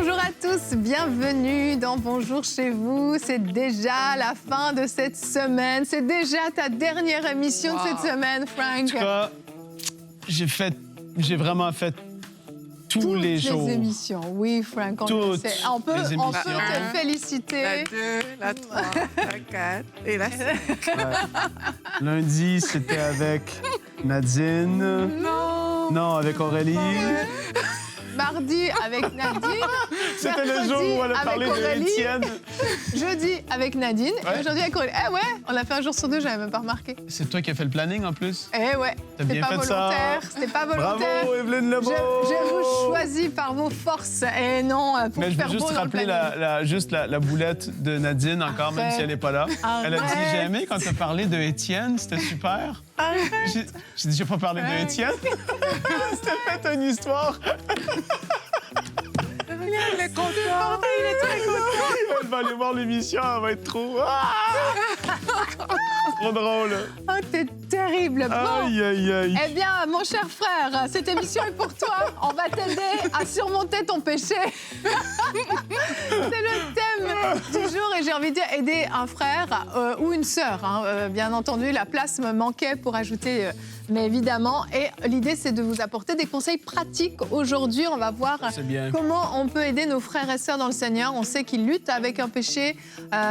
Bonjour à tous, bienvenue dans Bonjour chez vous. C'est déjà la fin de cette semaine. C'est déjà ta dernière émission de cette semaine, Frank. En tout cas, j'ai vraiment fait tous les jours. Toutes les émissions, oui, Frank. On peut te féliciter. La 2, la 3, la 4 et la 5. Lundi, c'était avec Nadine. Non, avec Aurélie. Mardi avec Nadine. C'était le jour où on a parlé d'Étienne. Jeudi avec Nadine. Et aujourd'hui avec Aurélie. Eh ouais, on l'a fait un jour sur deux, j'avais même pas remarqué. C'est toi qui as fait le planning en plus? Eh ouais, c'était pas volontaire. C'était pas volontaire. Bravo, Evelyne Lebeau! Je vous choisis par vos forces et non pour Mais je faire veux juste beau dans le rappeler planning. la boulette de Nadine encore, même si elle n'est pas là. Elle a dit, Arrête. j'ai aimé quand tu as parlé de Étienne, c'était super. J'ai dit, j'ai pas parlé de Étienne. C'était fait une histoire. Il est content. Il est très content. Elle va aller voir l'émission, elle va être trop... Trop drôle. Oh, t'es terrible. Bon. Aïe, aïe, aïe. Eh bien, mon cher frère, cette émission est pour toi. On va t'aider à surmonter ton péché. C'est le thème du jour et j'ai envie de dire aider un frère ou une sœur. Bien entendu, la place me manquait pour ajouter, mais évidemment. Et l'idée, c'est de vous apporter des conseils pratiques. Aujourd'hui, on va voir comment on peut aider nos frères et sœurs dans le Seigneur. On sait qu'ils luttent avec un péché,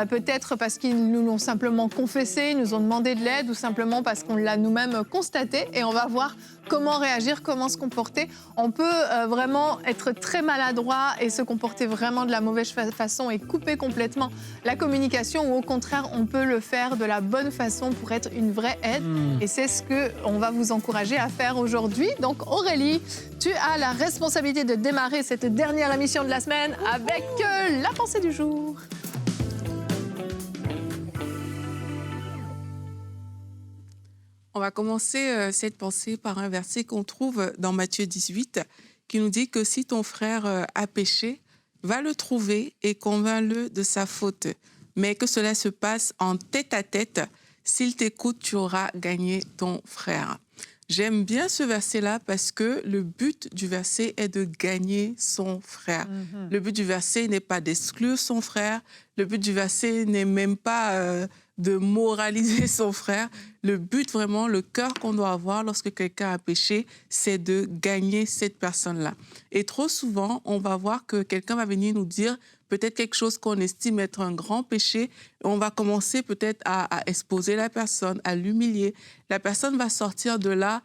peut-être parce qu'ils nous l'ont simplement confessé, ils nous ont demandé de l'aide ou simplement parce qu'on l'a nous-mêmes constaté. Et on va voir comment réagir, comment se comporter. On peut vraiment être très maladroit et se comporter vraiment de la mauvaise façon et couper complètement la communication ou au contraire, on peut le faire de la bonne façon pour être une vraie aide. Et c'est ce qu'on va vous encourager à faire aujourd'hui. Donc Aurélie, tu as la responsabilité de démarrer cette dernière émission de la semaine avec la pensée du jour. On va commencer cette pensée par un verset qu'on trouve dans Matthieu 18 qui nous dit que si ton frère a péché, va le trouver et convainc-le de sa faute. Mais que cela se passe en tête-à-tête. S'il t'écoute, tu auras gagné ton frère. J'aime bien ce verset-là parce que le but du verset est de gagner son frère. Le but du verset n'est pas d'exclure son frère. Le but du verset n'est même pas de moraliser son frère. Le but, vraiment, le cœur qu'on doit avoir lorsque quelqu'un a péché, c'est de gagner cette personne-là. Et trop souvent, on va voir que quelqu'un va venir nous dire peut-être quelque chose qu'on estime être un grand péché. Et on va commencer peut-être à exposer la personne, à l'humilier. La personne va sortir de là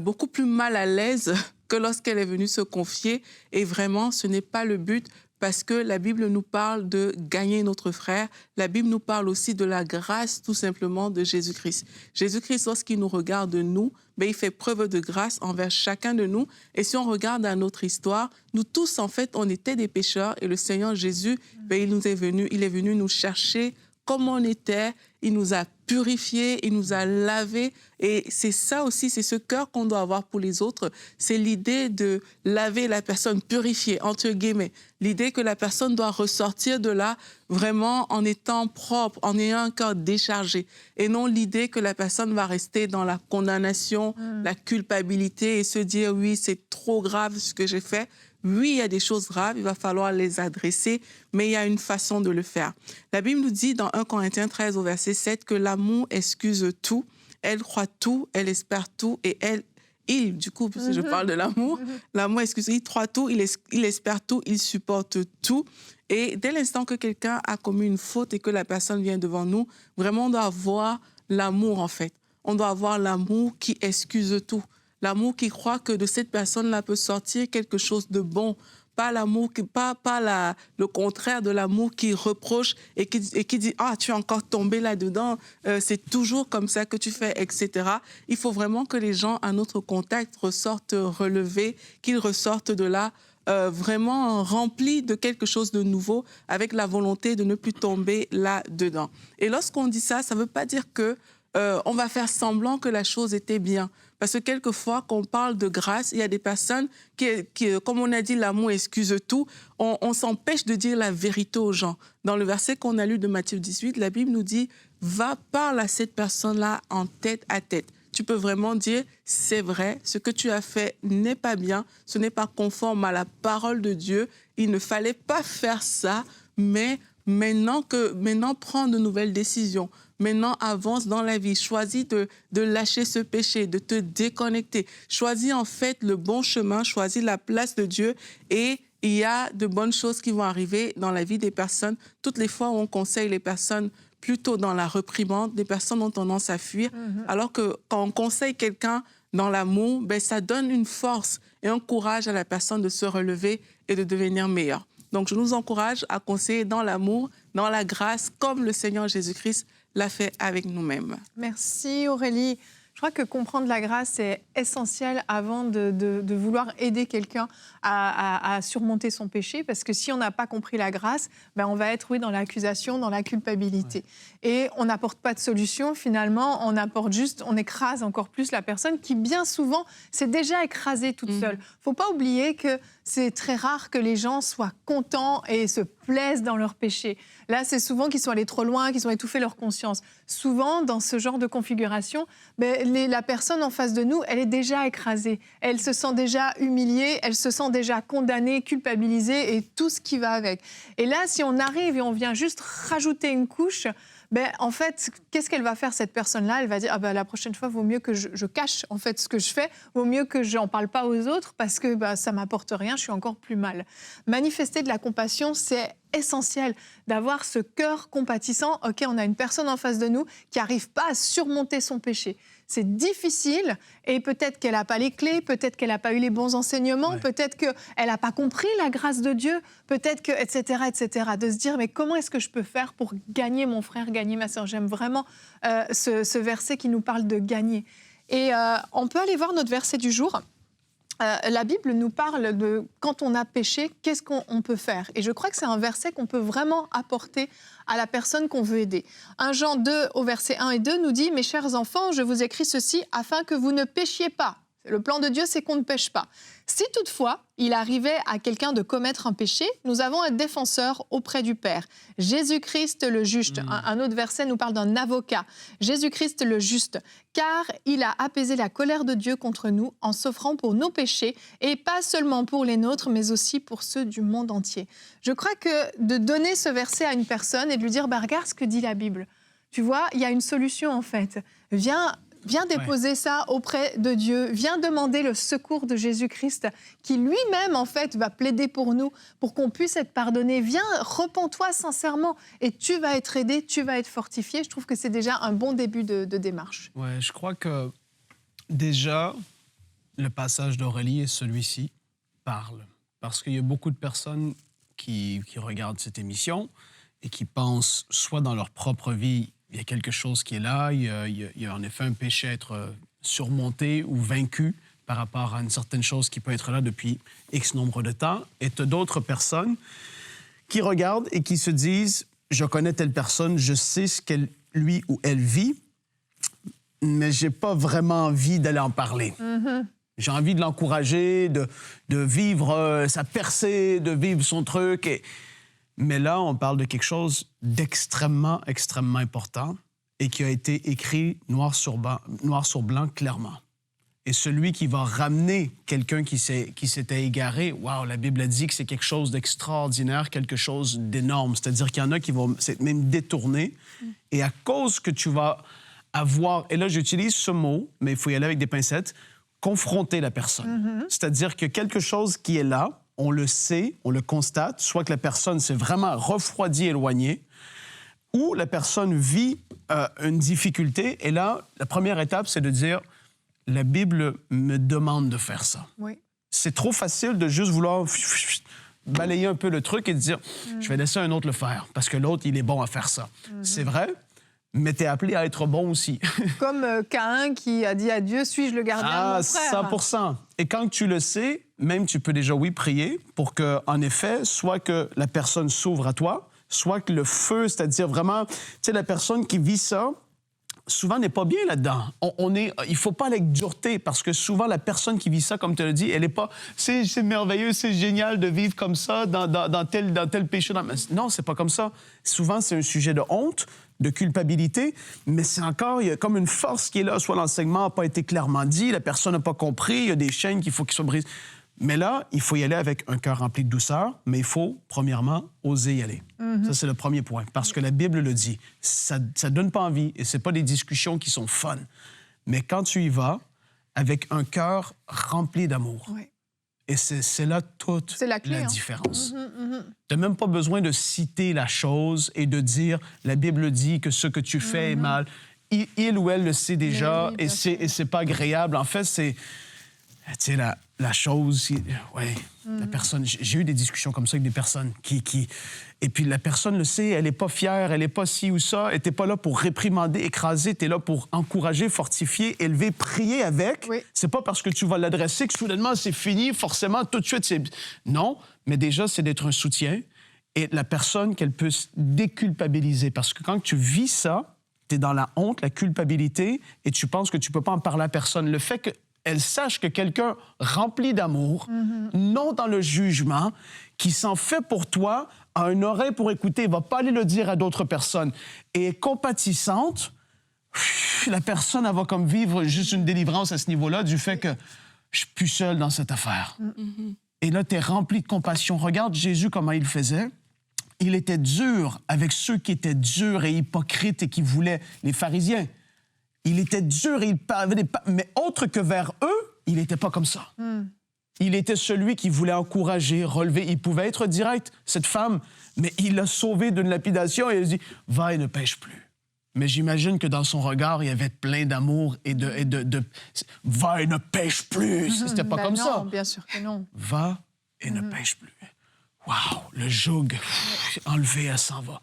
beaucoup plus mal à l'aise que lorsqu'elle est venue se confier. Et vraiment, ce n'est pas le but. Parce que la Bible nous parle de gagner notre frère. La Bible nous parle aussi de la grâce, tout simplement, de Jésus-Christ. Jésus-Christ, lorsqu'il nous regarde, nous, il fait preuve de grâce envers chacun de nous. Et si on regarde à notre histoire, nous tous, en fait, on était des pécheurs. Et le Seigneur Jésus, il est venu nous chercher comme on était. Il nous a purifiés, il nous a lavés. Et c'est ça aussi, c'est ce cœur qu'on doit avoir pour les autres. C'est l'idée de laver la personne, purifiée, entre guillemets. L'idée que la personne doit ressortir de là vraiment en étant propre, en ayant un cœur déchargé. Et non l'idée que la personne va rester dans la condamnation, la culpabilité et se dire « oui, c'est trop grave ce que j'ai fait ». Oui, il y a des choses graves, il va falloir les adresser, mais il y a une façon de le faire. La Bible nous dit dans 1 Corinthiens 13 au verset 7 que l'amour excuse tout, elle croit tout, elle espère tout et il, du coup, parce que je parle de l'amour, l'amour excuse, il croit tout, il espère tout, il supporte tout. Et dès l'instant que quelqu'un a commis une faute et que la personne vient devant nous, vraiment on doit avoir l'amour en fait. On doit avoir l'amour qui excuse tout. L'amour qui croit que de cette personne-là peut sortir quelque chose de bon. Pas l'amour, le contraire de l'amour qui reproche et qui dit « Ah, tu es encore tombé là-dedans, c'est toujours comme ça que tu fais, etc. » Il faut vraiment que les gens à notre contact ressortent relevés, qu'ils ressortent de là vraiment remplis de quelque chose de nouveau avec la volonté de ne plus tomber là-dedans. Et lorsqu'on dit ça, ça ne veut pas dire que on va faire semblant que la chose était bien. Parce que quelquefois, quand on parle de grâce, il y a des personnes qui comme on a dit, l'amour excuse tout, on s'empêche de dire la vérité aux gens. Dans le verset qu'on a lu de Matthieu 18, la Bible nous dit « Va, parle à cette personne-là en tête à tête ». tu peux vraiment dire, c'est vrai, ce que tu as fait n'est pas bien, ce n'est pas conforme à la parole de Dieu, il ne fallait pas faire ça, mais maintenant prends de nouvelles décisions. Maintenant, avance dans la vie. Choisis de lâcher ce péché, de te déconnecter. Choisis en fait le bon chemin, choisis la place de Dieu et il y a de bonnes choses qui vont arriver dans la vie des personnes. Toutes les fois où on conseille les personnes plutôt dans la réprimande, les personnes ont tendance à fuir. Alors que quand on conseille quelqu'un dans l'amour, ça donne une force et un courage à la personne de se relever et de devenir meilleure. Donc, je nous encourage à conseiller dans l'amour, dans la grâce, comme le Seigneur Jésus-Christ l'a fait avec nous-mêmes. Merci Aurélie. Je crois que comprendre la grâce est essentiel avant de vouloir aider quelqu'un à surmonter son péché, parce que si on n'a pas compris la grâce, on va être dans l'accusation, dans la culpabilité. Ouais. Et on n'apporte pas de solution, finalement, on écrase encore plus la personne qui, bien souvent, s'est déjà écrasée toute seule. Il ne faut pas oublier que c'est très rare que les gens soient contents et se plaisent dans leur péché. Là, c'est souvent qu'ils sont allés trop loin, qu'ils ont étouffé leur conscience. Souvent, dans ce genre de configuration, la personne en face de nous, elle est déjà écrasée. Elle se sent déjà humiliée, elle se sent déjà condamnée, culpabilisée et tout ce qui va avec. Et là, si on arrive et on vient juste rajouter une couche, en fait, qu'est-ce qu'elle va faire, cette personne-là? Elle va dire, la prochaine fois, vaut mieux que je cache en fait ce que je fais, vaut mieux que je n'en parle pas aux autres parce que ça ne m'apporte rien, je suis encore plus mal. Manifester de la compassion, c'est essentiel d'avoir ce cœur compatissant. OK, on a une personne en face de nous qui n'arrive pas à surmonter son péché. C'est difficile et peut-être qu'elle n'a pas les clés, peut-être qu'elle n'a pas eu les bons enseignements, peut-être qu'elle n'a pas compris la grâce de Dieu, peut-être que, etc., etc. De se dire, mais comment est-ce que je peux faire pour gagner mon frère, gagner ma sœur? J'aime vraiment ce verset qui nous parle de gagner. Et on peut aller voir notre verset du jour. La Bible nous parle de quand on a péché, qu'est-ce qu'on peut faire? Et je crois que c'est un verset qu'on peut vraiment apporter à la personne qu'on veut aider. 1 Jean 2, au verset 1 et 2, nous dit « Mes chers enfants, je vous écris ceci afin que vous ne péchiez pas. » Le plan de Dieu, c'est qu'on ne pêche pas. Si toutefois, il arrivait à quelqu'un de commettre un péché, nous avons un défenseur auprès du Père, Jésus-Christ le juste. Un autre verset nous parle d'un avocat, Jésus-Christ le juste, car il a apaisé la colère de Dieu contre nous en s'offrant pour nos péchés, et pas seulement pour les nôtres, mais aussi pour ceux du monde entier. Je crois que de donner ce verset à une personne et de lui dire, regarde ce que dit la Bible. Tu vois, il y a une solution en fait. Viens déposer ça auprès de Dieu. Viens demander le secours de Jésus-Christ qui lui-même, en fait, va plaider pour nous, pour qu'on puisse être pardonné. Viens, repens-toi sincèrement et tu vas être aidé, tu vas être fortifié. Je trouve que c'est déjà un bon début de démarche. Ouais, je crois que déjà, le passage d'Aurélie et celui-ci parlent. Parce qu'il y a beaucoup de personnes qui regardent cette émission et qui pensent soit dans leur propre vie, il y a quelque chose qui est là, il y a en effet un péché à être surmonté ou vaincu par rapport à une certaine chose qui peut être là depuis X nombre de temps. Et tu as d'autres personnes qui regardent et qui se disent « Je connais telle personne, je sais ce qu'elle, lui ou elle vit, mais je n'ai pas vraiment envie d'aller en parler. J'ai envie de l'encourager, de vivre sa percée, de vivre son truc. » Mais là, on parle de quelque chose d'extrêmement, extrêmement important et qui a été écrit noir sur blanc clairement. Et celui qui va ramener quelqu'un qui s'était égaré, wow, la Bible a dit que c'est quelque chose d'extraordinaire, quelque chose d'énorme. C'est-à-dire qu'il y en a qui vont s'être même détournés. Et à cause que tu vas avoir, et là j'utilise ce mot, mais il faut y aller avec des pincettes, confronter la personne. C'est-à-dire que quelque chose qui est là, on le sait, on le constate, soit que la personne s'est vraiment refroidie, éloignée, ou la personne vit une difficulté. Et là, la première étape, c'est de dire, la Bible me demande de faire ça. Oui. C'est trop facile de juste vouloir balayer un peu le truc et de dire, je vais laisser un autre le faire, parce que l'autre, il est bon à faire ça. C'est vrai, mais t'es appelé à être bon aussi. Comme Caïn qui a dit à Dieu, suis-je le gardien de mon frère? 100%. Et quand tu le sais, même tu peux déjà, prier pour que, en effet, soit que la personne s'ouvre à toi, soit que le feu, c'est-à-dire vraiment, tu sais, la personne qui vit ça, souvent n'est pas bien là-dedans. Il faut pas aller avec dureté parce que souvent, la personne qui vit ça, comme tu l'as dit, elle est pas... C'est merveilleux, c'est génial de vivre comme ça, dans tel péché. Non, c'est pas comme ça. Souvent, c'est un sujet de honte, de culpabilité, mais c'est encore, il y a comme une force qui est là, soit l'enseignement n'a pas été clairement dit, la personne n'a pas compris, il y a des chaînes qu'il faut qu'ils soient brisées. Mais là, il faut y aller avec un cœur rempli de douceur, mais il faut, premièrement, oser y aller. Ça, c'est le premier point, parce que la Bible le dit. Ça ne donne pas envie, et ce pas des discussions qui sont fun. Mais quand tu y vas, avec un cœur rempli d'amour, Oui. et c'est là toute C'est la clé, différence. Tu n'as même pas besoin de citer la chose et de dire, la Bible dit que ce que tu fais est mal. Il ou elle le sait déjà, oui, et c'est pas agréable. En fait, c'est... Tu sais, la chose, ouais, la personne... J'ai eu des discussions comme ça avec des personnes qui... Et puis la personne le sait, elle n'est pas fière, elle n'est pas ci ou ça, elle n'était pas là pour réprimander, écraser, tu es là pour encourager, fortifier, élever, prier avec. Oui. C'est pas parce que tu vas l'adresser que soudainement c'est fini, forcément, tout de suite, c'est... Non, mais déjà, c'est d'être un soutien et la personne qu'elle peut se déculpabiliser. Parce que quand tu vis ça, tu es dans la honte, la culpabilité et tu penses que tu peux pas en parler à personne. Le fait qu'elle sache que quelqu'un rempli d'amour, non dans le jugement, qui s'en fait pour toi, a une oreille pour écouter, va pas aller le dire à d'autres personnes, et est compatissante, la personne, elle va comme vivre juste une délivrance à ce niveau-là du fait que je suis plus seul dans cette affaire. Et là, tu es rempli de compassion. Regarde Jésus, comment il faisait. Il était dur avec ceux qui étaient durs et hypocrites et qui voulaient, les pharisiens. Il était dur et il parlait mais autre que vers eux, il n'était pas comme ça. Il était celui qui voulait encourager, relever. Il pouvait être direct, cette femme, mais il l'a sauvée d'une lapidation et il a dit « Va et ne pêche plus ». Mais j'imagine que dans son regard, il y avait plein d'amour et de « Va et ne pêche plus ». C'était pas comme ça. Non, bien sûr que non. Va et ne pêche plus. Wow, le joug enlevé, elle s'en va.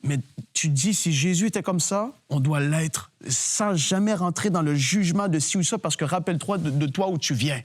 Mais tu dis, si Jésus était comme ça, on doit l'être, sans jamais rentrer dans le jugement de ci ou ça, parce que rappelle-toi de toi où tu viens.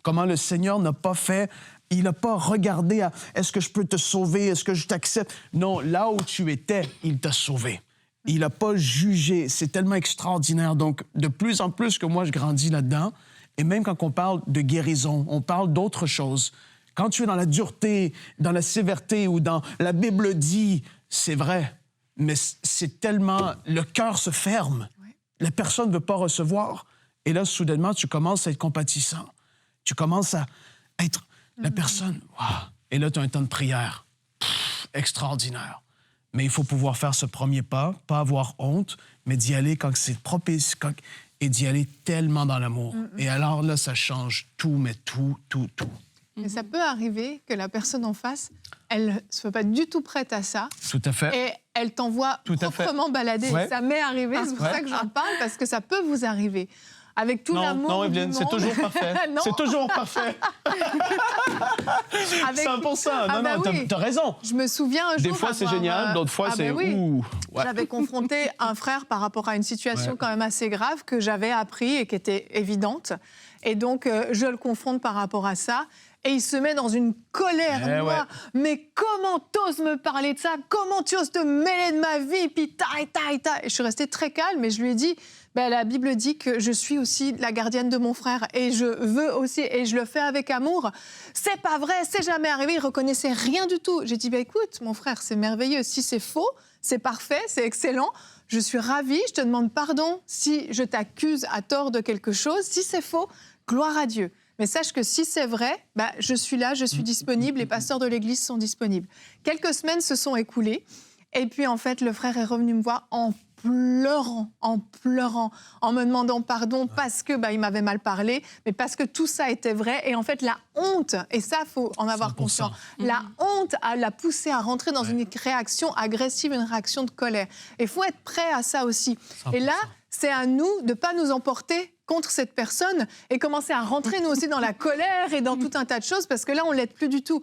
Comment le Seigneur n'a pas fait, il n'a pas regardé à « est-ce que je peux te sauver, est-ce que je t'accepte ?» Non, là où tu étais, il t'a sauvé. Il n'a pas jugé, c'est tellement extraordinaire. Donc, de plus en plus que moi, je grandis là-dedans, et même quand on parle de guérison, on parle d'autres choses. Quand tu es dans la dureté, dans la sévérité ou dans la Bible dit, c'est vrai, mais c'est tellement... Le cœur se ferme. Oui. La personne ne veut pas recevoir. Et là, soudainement, tu commences à être compatissant. Tu commences à être la personne. Wow. Et là, tu as un temps de prière. Extraordinaire. Mais il faut pouvoir faire ce premier pas, pas avoir honte, mais d'y aller quand c'est propice et d'y aller tellement dans l'amour. Et alors là, ça change tout, mais tout. Et ça peut arriver que la personne en face, elle ne soit pas du tout prête à ça. Tout à fait. Et elle t'envoie proprement balader. Ouais. Ça m'est arrivé, c'est pour ça que j'en parle, parce que ça peut vous arriver. Avec tout l'amour non, du Evelyne, c'est monde. toujours parfait. Non. C'est toujours parfait. Avec... 100%. Ah bah oui. T'as raison. Je me souviens un jour Des fois, c'est avoir, génial, d'autres fois, c'est... oui. Ouh. Ouais. J'avais confronté un frère par rapport à une situation quand même assez grave que j'avais appris et qui était évidente. Et donc, je le confronte par rapport à ça. Et il se met dans une colère noire. Ouais. Mais comment t'oses me parler de ça? Comment tu oses te mêler de ma vie? Puis ta. Et je suis restée très calme et je lui ai dit, la Bible dit que je suis aussi la gardienne de mon frère et je veux aussi, et je le fais avec amour. C'est pas vrai, c'est jamais arrivé. Il reconnaissait rien du tout. J'ai dit, écoute, mon frère, c'est merveilleux. Si c'est faux, c'est parfait, c'est excellent. Je suis ravie, je te demande pardon si je t'accuse à tort de quelque chose. Si c'est faux, gloire à Dieu. Mais sache que si c'est vrai, je suis là, je suis disponible, les pasteurs de l'Église sont disponibles. Quelques semaines se sont écoulées, et puis en fait, le frère est revenu me voir en pleurant, en me demandant pardon parce que il m'avait mal parlé, mais parce que tout ça était vrai. Et en fait, la honte, et ça, il faut en avoir 100%. conscience, la honte l'a poussé à rentrer dans une réaction agressive, une réaction de colère. Et il faut être prêt à ça aussi. 100%. Et là, c'est à nous de ne pas nous emporter contre cette personne et commencer à rentrer nous aussi dans la colère et dans tout un tas de choses, parce que là, on ne l'aide plus du tout.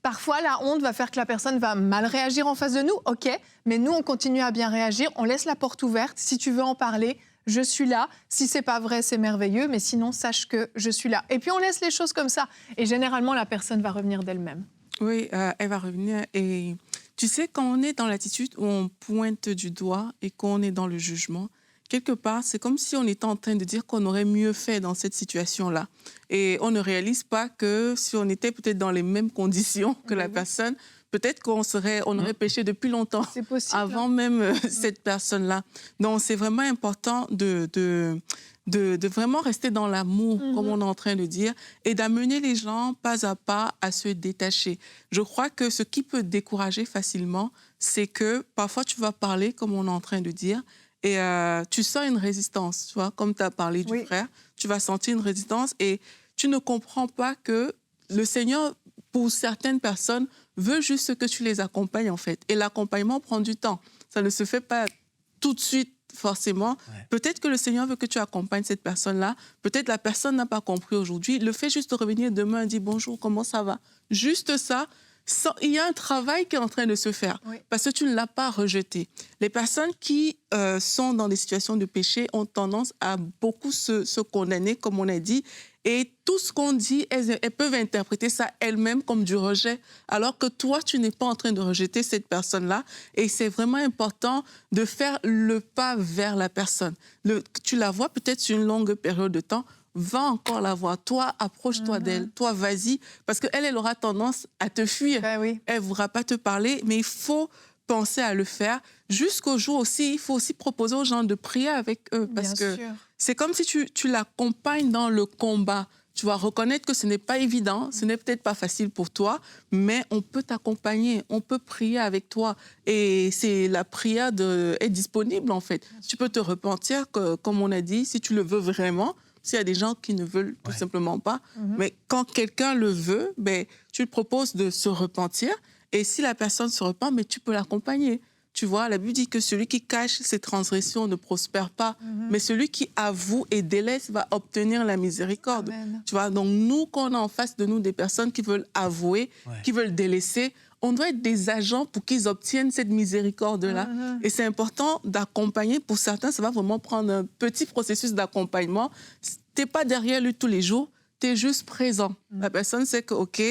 Parfois, la honte va faire que la personne va mal réagir en face de nous, ok, mais nous, on continue à bien réagir, on laisse la porte ouverte. Si tu veux en parler, je suis là. Si c'est pas vrai, c'est merveilleux, mais sinon, sache que je suis là. Et puis, on laisse les choses comme ça. Et généralement, la personne va revenir d'elle-même. Oui, elle va revenir. Et tu sais, quand on est dans l'attitude où on pointe du doigt et qu'on est dans le jugement, quelque part, c'est comme si on était en train de dire qu'on aurait mieux fait dans cette situation-là. Et on ne réalise pas que si on était peut-être dans les mêmes conditions que la personne, peut-être qu'on aurait péché depuis longtemps, avant même cette personne-là. Donc, c'est vraiment important de vraiment rester dans l'amour, comme on est en train de dire, et d'amener les gens pas à pas à se détacher. Je crois que ce qui peut décourager facilement, c'est que parfois tu vas parler, comme on est en train de dire, et tu sens une résistance, tu vois, comme tu as parlé du frère, tu vas sentir une résistance et tu ne comprends pas que le Seigneur, pour certaines personnes, veut juste que tu les accompagnes, en fait. Et l'accompagnement prend du temps. Ça ne se fait pas tout de suite, forcément. Ouais. Peut-être que le Seigneur veut que tu accompagnes cette personne-là. Peut-être la personne n'a pas compris aujourd'hui. Le fait juste de revenir demain et dire « Bonjour, comment ça va ?» Juste ça, il y a un travail qui est en train de se faire parce que tu ne l'as pas rejeté. Les personnes qui sont dans des situations de péché ont tendance à beaucoup se condamner, comme on a dit, et tout ce qu'on dit, elles peuvent interpréter ça elles-mêmes comme du rejet, alors que toi, tu n'es pas en train de rejeter cette personne-là. Et c'est vraiment important de faire le pas vers la personne. Tu la vois peut-être sur une longue période de temps, va encore la voir. Toi, approche-toi d'elle. Toi, vas-y. Parce qu'elle aura tendance à te fuir. Elle ne voudra pas te parler, mais il faut penser à le faire. Jusqu'au jour aussi, il faut aussi proposer aux gens de prier avec eux. Parce que c'est comme si tu l'accompagnes dans le combat. Tu vas reconnaître que ce n'est pas évident, ce n'est peut-être pas facile pour toi, mais on peut t'accompagner, on peut prier avec toi. Et la prière est disponible, en fait. Tu peux te repentir, comme on a dit, si tu le veux vraiment. S'il y a des gens qui ne veulent tout simplement pas. Mais quand quelqu'un le veut, tu lui proposes de se repentir. Et si la personne se repent, tu peux l'accompagner. Tu vois, la Bible dit que celui qui cache ses transgressions ne prospère pas. Mais celui qui avoue et délaisse va obtenir la miséricorde. Amen. Tu vois, donc nous, quand on a en face de nous des personnes qui veulent avouer, qui veulent délaisser, on doit être des agents pour qu'ils obtiennent cette miséricorde-là. Et c'est important d'accompagner. Pour certains, ça va vraiment prendre un petit processus d'accompagnement. Tu n'es pas derrière lui tous les jours, tu es juste présent. La personne sait que, OK,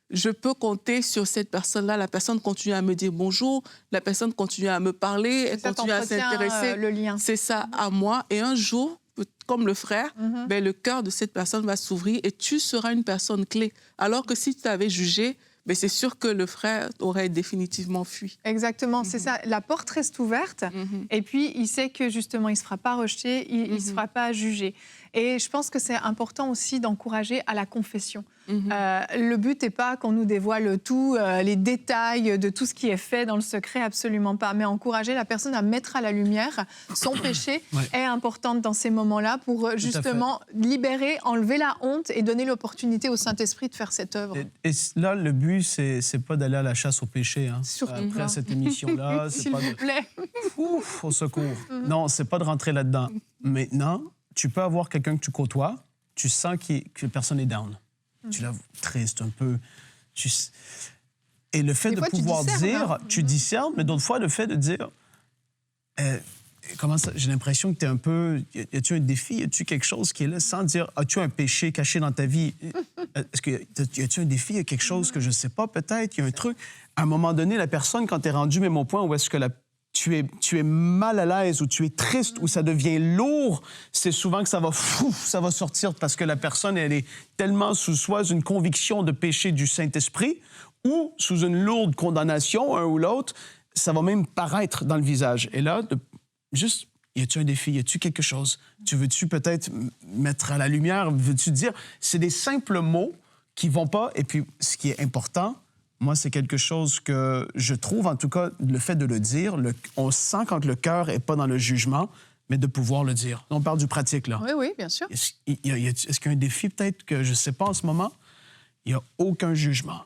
je peux compter sur cette personne-là. La personne continue à me dire bonjour, la personne continue à me parler, elle continue à s'intéresser. Le lien. C'est ça, à moi. Et un jour, comme le frère, le cœur de cette personne va s'ouvrir et tu seras une personne clé. Alors que si tu t'avais jugé, c'est sûr que le frère aurait définitivement fui. Exactement, c'est ça. La porte reste ouverte et puis il sait que justement, il ne se fera pas rejeter, il ne se fera pas juger. Et je pense que c'est important aussi d'encourager à la confession. Le but n'est pas qu'on nous dévoile tout, les détails de tout ce qui est fait dans le secret, absolument pas. Mais encourager la personne à mettre à la lumière son péché est important dans ces moments-là pour justement libérer, enlever la honte et donner l'opportunité au Saint-Esprit de faire cette œuvre. Et là, le but, c'est pas d'aller à la chasse au péché. Hein. Après cette émission-là, c'est S'il pas vous plaît. Ouf, au secours. Non, c'est pas de rentrer là-dedans. Maintenant, tu peux avoir quelqu'un que tu côtoies, tu sens que la personne est down. Tu la vois triste un peu. Et le fait de pouvoir dire, tu discernes, mais d'autres fois, le fait de dire, comment ça, j'ai l'impression que tu es un peu, y a-tu un défi, y a-tu quelque chose qui est là, sans dire, as-tu un péché caché dans ta vie? Est-ce que y a-tu un défi, y a quelque chose que je ne sais pas, peut-être, il y a un truc. À un moment donné, la personne, quand tu es rendu même au point où est-ce que tu es mal à l'aise ou tu es triste ou ça devient lourd, c'est souvent que ça va sortir parce que la personne, elle est tellement sous soit une conviction de péché du Saint-Esprit ou sous une lourde condamnation, un ou l'autre, ça va même paraître dans le visage. Et là, juste, y a-tu un défi, y a-tu quelque chose? Veux-tu peut-être mettre à la lumière, veux-tu dire? C'est des simples mots qui vont pas, et puis ce qui est important, moi, c'est quelque chose que je trouve, en tout cas, le fait de le dire, on sent quand le cœur n'est pas dans le jugement, mais de pouvoir le dire. On parle du pratique, là. Oui, bien sûr. Est-ce qu'il y a un défi, peut-être, que je ne sais pas en ce moment? Il n'y a aucun jugement.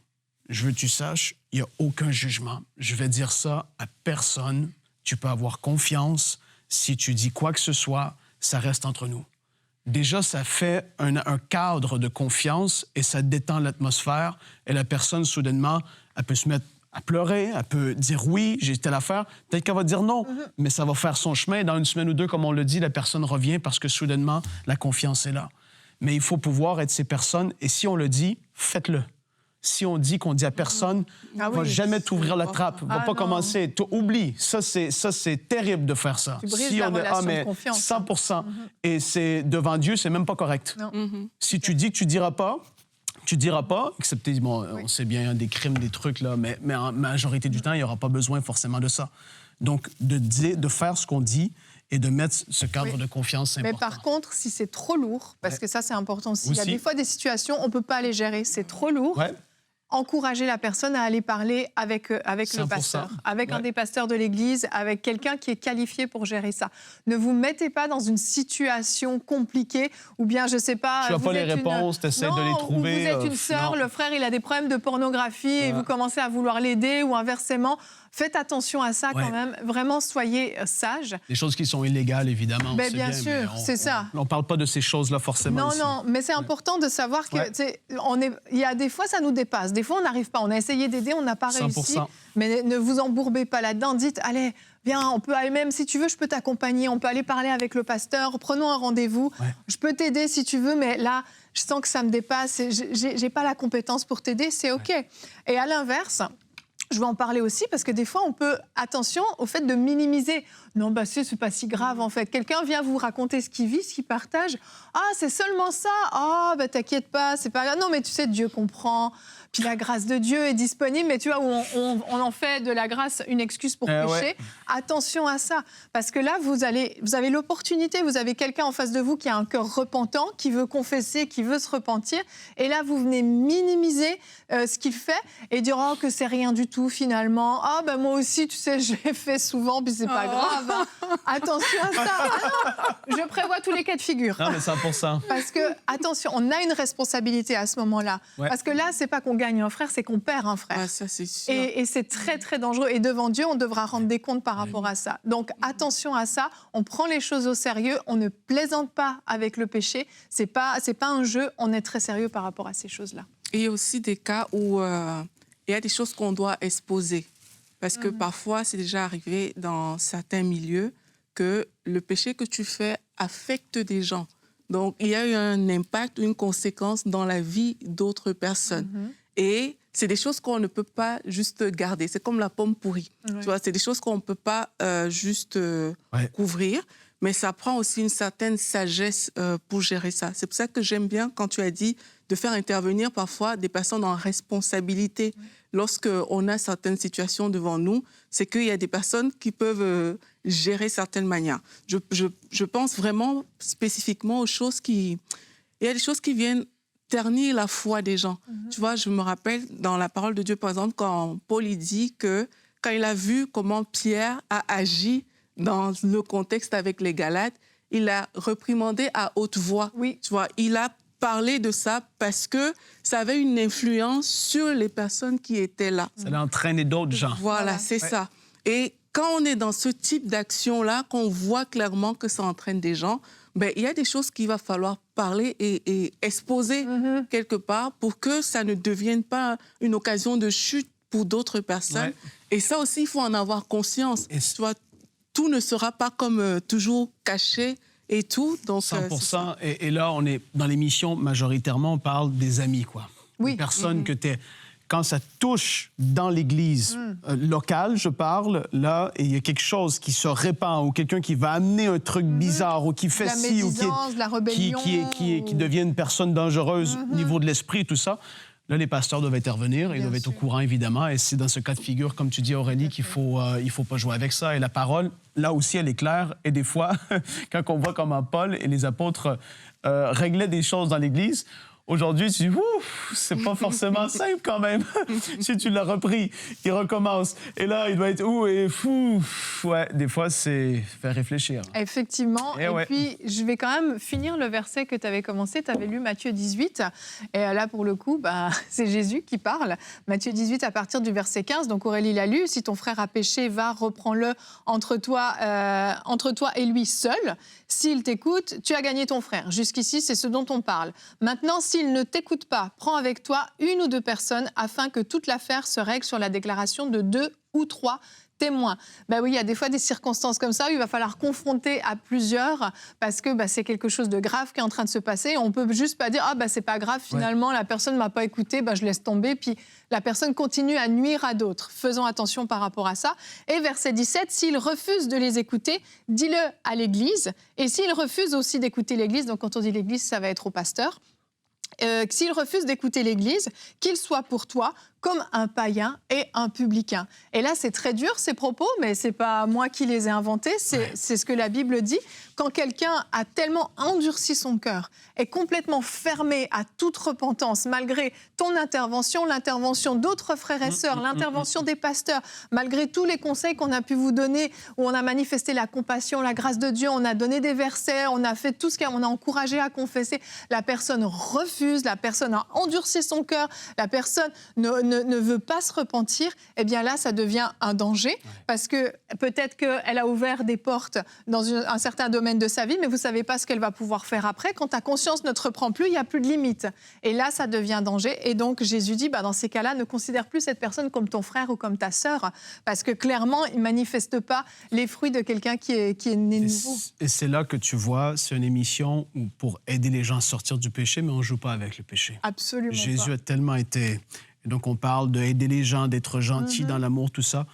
Je veux que tu saches, il n'y a aucun jugement. Je vais dire ça à personne. Tu peux avoir confiance. Si tu dis quoi que ce soit, ça reste entre nous. Déjà, ça fait un cadre de confiance et ça détend l'atmosphère. Et la personne, soudainement, elle peut se mettre à pleurer, elle peut dire oui, j'ai telle affaire. Peut-être qu'elle va dire non, mais ça va faire son chemin. Dans une semaine ou deux, comme on le dit, la personne revient parce que soudainement, la confiance est là. Mais il faut pouvoir être ces personnes. Et si on le dit, faites-le. si on dit qu'on dit à personne, Ah va oui, jamais t'ouvrir la trappe, va pas non. commencer. Oublie, ça c'est terrible de faire ça. Tu brises Si la on est relation mais de confiance. 100%, et c'est devant Dieu, c'est même pas correct. Non. Si tu dis que tu diras pas, excepté, bon, on sait bien, des crimes, des trucs, là, mais en majorité du temps, il n'y aura pas besoin forcément de ça. Donc, de faire ce qu'on dit et de mettre ce cadre de confiance, c'est Mais important. par contre, si c'est trop lourd, parce que ça, c'est important aussi. Il y a Aussi. des fois des situations, on ne peut pas les gérer. C'est trop lourd. Ouais. Encourager la personne à aller parler avec le 100%. pasteur, avec un Ouais. des pasteurs de l'Église, avec quelqu'un qui est qualifié pour gérer ça. Ne vous mettez pas dans une situation compliquée ou bien, je ne sais pas... Tu n'as vous pas les êtes une- réponses, tu essaies de les Non, trouver. ou vous êtes une sœur, non. le frère, il a des problèmes de pornographie et vous commencez à vouloir l'aider ou inversement. Faites attention à ça quand Ouais. même. Vraiment, soyez sages. Les choses qui sont illégales, évidemment. Ben, on sait bien sûr, c'est ça. On ne parle pas de ces choses-là forcément Non, ici. non, mais c'est important de savoir que, Ouais. tu sais, il y a des fois, ça nous dépasse. Des fois, on n'arrive pas. On a essayé d'aider, on n'a pas 100%. réussi. Mais ne vous embourbez pas là-dedans. Dites, allez, viens, on peut aller même, si tu veux, je peux t'accompagner. On peut aller parler avec le pasteur. Prenons un rendez-vous. Ouais. Je peux t'aider si tu veux, mais là, je sens que ça me dépasse. J'ai pas la compétence pour t'aider. C'est OK. Et à l'inverse... Je vais en parler aussi parce que des fois, on peut... Attention au fait de minimiser. Non, bah, c'est pas si grave, en fait. Quelqu'un vient vous raconter ce qu'il vit, ce qu'il partage. Ah, c'est seulement ça. Ah, bah, t'inquiète pas, c'est pas grave. Non, mais tu sais, Dieu comprend. Puis la grâce de Dieu est disponible. Mais tu vois, on en fait de la grâce une excuse pour pécher. Ouais. Attention à ça. Parce que là, vous avez l'opportunité. Vous avez quelqu'un en face de vous qui a un cœur repentant, qui veut confesser, qui veut se repentir. Et là, vous venez minimiser ce qu'il fait et dire oh, que c'est rien du tout finalement. Ah, ben moi aussi, tu sais, j'ai fait souvent, puis c'est pas grave. Hein. Attention à ça. Ah non, je prévois tous les cas de figure. Non, mais 100%. Parce que, attention, on a une responsabilité à ce moment-là. Ouais. Parce que là, c'est pas qu'on gagne un frère, c'est qu'on perd un frère. Ah, ça, c'est sûr. Et c'est très, très dangereux. Et devant Dieu, on devra rendre des comptes par rapport à ça. Donc, attention à ça. On prend les choses au sérieux. On ne plaisante pas avec le péché. C'est pas un jeu. On est très sérieux par rapport à ces choses-là. Et il y a aussi des cas où il y a des choses qu'on doit exposer. Parce que parfois, c'est déjà arrivé dans certains milieux que le péché que tu fais affecte des gens. Donc, il y a eu un impact, une conséquence dans la vie d'autres personnes. Et c'est des choses qu'on ne peut pas juste garder. C'est comme la pomme pourrie. Ouais. Tu vois, c'est des choses qu'on ne peut pas juste couvrir. Mais ça prend aussi une certaine sagesse pour gérer ça. C'est pour ça que j'aime bien quand tu as dit de faire intervenir parfois des personnes en responsabilité. Lorsqu'on a certaines situations devant nous, c'est qu'il y a des personnes qui peuvent gérer certaines manières. Je pense vraiment spécifiquement aux choses qui... Il y a des choses qui viennent ternir la foi des gens. Tu vois, je me rappelle dans la parole de Dieu, par exemple, quand Paul il dit que quand il a vu comment Pierre a agi dans le contexte avec les Galates, il a reprimandé à haute voix. Oui. Tu vois, il a parlé de ça parce que ça avait une influence sur les personnes qui étaient là. Ça a entraîné d'autres gens. Voilà, c'est ça. Et quand on est dans ce type d'action-là, qu'on voit clairement que ça entraîne des gens, ben, il y a des choses qu'il va falloir parler et exposer quelque part pour que ça ne devienne pas une occasion de chute pour d'autres personnes. Ouais. Et ça aussi, il faut en avoir conscience. Et Tu vois, tout ne sera pas comme toujours caché et tout. Donc, 100%. Et là, on est dans l'émission, majoritairement, on parle des amis, quoi. Oui. Des personnes que tu es... Quand ça touche dans l'Église locale, je parle, là, et il y a quelque chose qui se répand ou quelqu'un qui va amener un truc bizarre ou qui fait La ci ou médisance, la rébellion, qui devient une personne dangereuse au niveau de l'esprit, tout ça. Là, les pasteurs doivent intervenir, ils Bien doivent être au sûr. courant, évidemment. Et c'est dans ce cas de figure, comme tu dis, Aurélie, qu'il faut, il faut pas jouer avec ça. Et la parole, là aussi, elle est claire. Et des fois, quand on voit comment Paul et les apôtres réglaient des choses dans l'Église, aujourd'hui, tu dis, ouf, c'est pas forcément simple quand même. Si tu l'as repris, il recommence. Et là, il doit être où et fou. Ouais, des fois, c'est faire réfléchir. Effectivement. Et Et ouais. puis, je vais quand même finir le verset que tu avais commencé. Tu avais lu Matthieu 18. Et là, pour le coup, bah, c'est Jésus qui parle. Matthieu 18 à partir du verset 15. Donc, Aurélie l'a lu. Si ton frère a péché, va, reprends-le entre toi et lui seul. S'il t'écoute, tu as gagné ton frère. Jusqu'ici, c'est ce dont on parle. Maintenant, s'il ne t'écoute pas, prends avec toi une ou deux personnes afin que toute l'affaire se règle sur la déclaration de 2 ou 3 témoin. Ben oui, il y a des fois des circonstances comme ça où il va falloir confronter à plusieurs parce que c'est quelque chose de grave qui est en train de se passer. On peut juste pas dire c'est pas grave, finalement la personne m'a pas écouté, je laisse tomber, puis la personne continue à nuire à d'autres. Faisons attention par rapport à ça. Et verset 17, s'il refuse de les écouter, dis-le à l'Église. Et s'il refuse aussi d'écouter l'Église, donc quand on dit l'Église, ça va être au pasteur. S'il refuse d'écouter l'Église, qu'il soit pour toi comme un païen et un publicain. Et là, c'est très dur, ces propos, mais ce n'est pas moi qui les ai inventés, c'est ce que la Bible dit. Quand quelqu'un a tellement endurci son cœur, est complètement fermé à toute repentance, malgré ton intervention, l'intervention d'autres frères et sœurs, l'intervention des pasteurs, malgré tous les conseils qu'on a pu vous donner, où on a manifesté la compassion, la grâce de Dieu, on a donné des versets, on a fait tout ce qu'on a encouragé à confesser, la personne refuse, la personne a endurci son cœur, la personne ne veut pas se repentir, eh bien là, ça devient un danger, parce que peut-être qu'elle a ouvert des portes dans un certain domaine de sa vie, mais vous ne savez pas ce qu'elle va pouvoir faire après. Quand ta conscience ne te reprend plus, il n'y a plus de limite. Et là, ça devient danger. Et donc, Jésus dit, dans ces cas-là, ne considère plus cette personne comme ton frère ou comme ta sœur, parce que clairement, il ne manifeste pas les fruits de quelqu'un qui est né nouveau. Et c'est là que tu vois, c'est une émission où pour aider les gens à sortir du péché, mais on ne joue pas avec le péché. Absolument Jésus pas. a tellement été... Et donc, on parle d'aider les gens, d'être gentil dans l'amour, tout ça.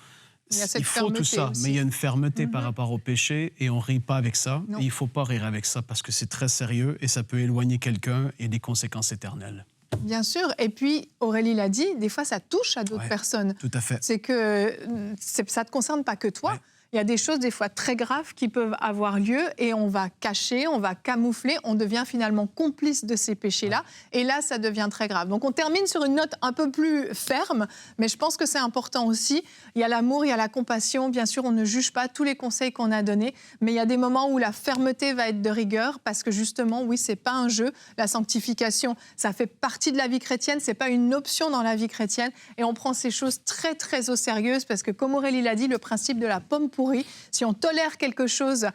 Il faut tout ça, aussi. mais il y a une fermeté par rapport au péché et on ne rit pas avec ça. Et il ne faut pas rire avec ça parce que c'est très sérieux et ça peut éloigner quelqu'un et des conséquences éternelles. Bien sûr. Et puis, Aurélie l'a dit, des fois, ça touche à d'autres personnes. Tout à fait. C'est que ça ne te concerne pas que toi. Il y a des choses, des fois, très graves qui peuvent avoir lieu et on va cacher, on va camoufler, on devient finalement complice de ces péchés-là. Et là, ça devient très grave. Donc, on termine sur une note un peu plus ferme, mais je pense que c'est important aussi. Il y a l'amour, il y a la compassion. Bien sûr, on ne juge pas tous les conseils qu'on a donnés, mais il y a des moments où la fermeté va être de rigueur parce que justement, oui, c'est pas un jeu. La sanctification, ça fait partie de la vie chrétienne, c'est pas une option dans la vie chrétienne. Et on prend ces choses très, très au sérieux parce que, comme Aurélie l'a dit, le principe de la pomme pourrie, si on tolère quelque chose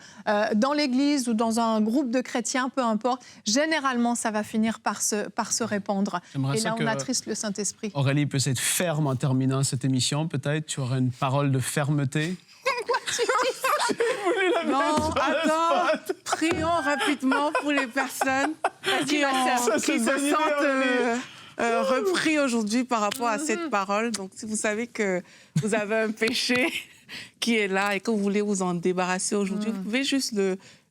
dans l'Église ou dans un groupe de chrétiens, peu importe, généralement, ça va finir par se répandre. Et là, on attriste le Saint-Esprit. Aurélie peut être ferme en terminant cette émission, peut-être. Tu aurais une parole de fermeté. Pourquoi tu dis ça? Non, attends, prions rapidement pour les personnes qui se sentent repris aujourd'hui par rapport à cette parole. Donc, si vous savez que vous avez un péché qui est là et que vous voulez vous en débarrasser aujourd'hui, vous pouvez juste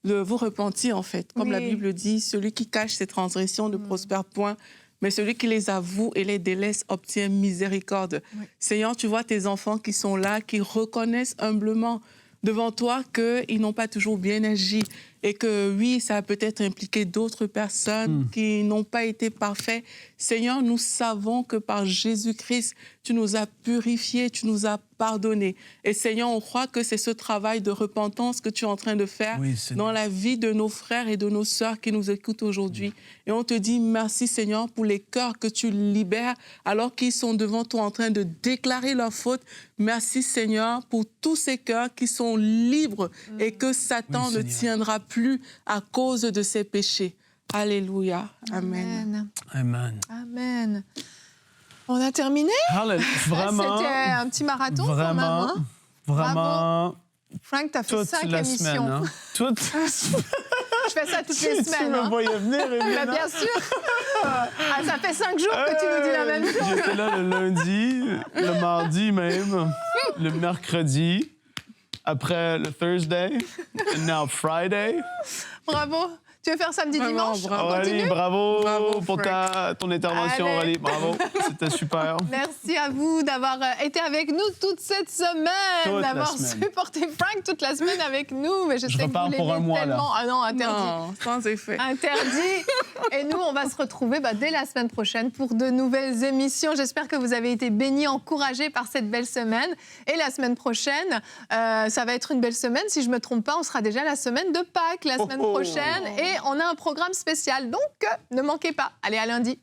vous repentir, en fait. Comme la Bible dit, celui qui cache ses transgressions ne prospère point, mais celui qui les avoue et les délaisse obtient miséricorde. Seigneur, tu vois tes enfants qui sont là, qui reconnaissent humblement devant toi qu'ils n'ont pas toujours bien agi et que oui, ça a peut-être impliqué d'autres personnes qui n'ont pas été parfaits. Seigneur, nous savons que par Jésus-Christ, tu nous as purifiés, tu nous as pardonnés. Et Seigneur, on croit que c'est ce travail de repentance que tu es en train de faire dans la vie de nos frères et de nos sœurs qui nous écoutent aujourd'hui. Et on te dit merci, Seigneur, pour les cœurs que tu libères alors qu'ils sont devant toi en train de déclarer leurs fautes. Merci, Seigneur, pour tous ces cœurs qui sont libres et que Satan ne tiendra plus à cause de ses péchés. Alléluia. Amen. Amen. Amen. On a terminé? Vraiment. C'était un petit marathon vraiment, quand même. Hein? Vraiment. Bravo. Frank, tu as fait Toute 5 la émissions. semaine. Hein? Toute... Je fais ça toutes les semaines. Tu me voyais venir, bah, bien sûr. Ça fait 5 jours que tu nous dis la même chose. J'étais là le lundi, le mardi même, le mercredi, après le Thursday, and now Friday. Bravo. Tu veux faire samedi, dimanche? Aurélie, bravo pour ton intervention, Allez. Aurélie. Bravo, c'était super. Merci à vous d'avoir été avec nous toute cette semaine, d'avoir supporté Frank toute la semaine avec nous. Mais je sais repars que vous pour un l'aimez mois, tellement. là. Ah non, interdit. Non, sans effet. Interdit. Et nous, on va se retrouver dès la semaine prochaine pour de nouvelles émissions. J'espère que vous avez été bénis, encouragés par cette belle semaine. Et la semaine prochaine, ça va être une belle semaine. Si je ne me trompe pas, on sera déjà la semaine de Pâques la semaine prochaine. Et on a un programme spécial. Donc, ne manquez pas. Allez, à lundi.